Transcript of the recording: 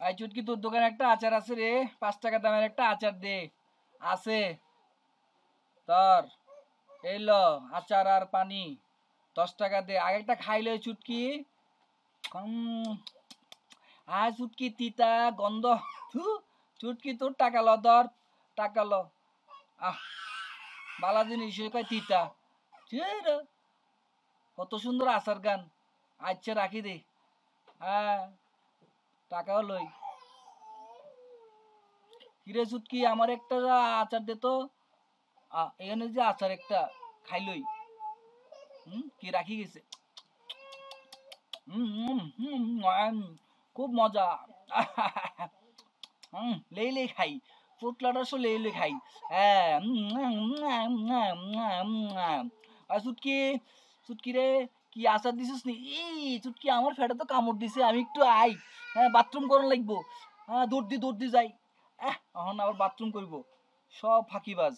I চুটকি, তোর দোকানে একটা আচার আছে রে, 5 টাকা দামের একটা আচার দে। আছে তোর? এই ল, আচার আর পানি, 10 টাকা দে। আগে একটা খাইলে চুটকি। আয় চুটকি, তিতা গন্ধ। থু, চুটকি তোর টাকা ল, ধর টাকা ল। আহ, বালা জিনিস কয় তিতা। ছেড়, কত সুন্দর আচার গান। আচ্ছা রাখি দে। হ্যাঁ, টাকাও লই। কিরে চুটকি, আমার একটা আচার দে তো। এখানে যে আচার একটা খাইলই। কি রাখি গেছে। খুব মজা। লেই লেই খাই, পোটলাটা সো লেই লেই খাই। হ্যাঁ। আর চুটকি, চুটকি রে, কি আচার দিছিস নি? এই চুটকি, আমার ফেটে তো কামড় দিছে, আমি একটু আই। হ্যাঁ, বাথরুম করার লাগবো। হ্যাঁ, দৌড় দি যাই। এখন আবার বাথরুম করব। সব ফাঁকিবাজ।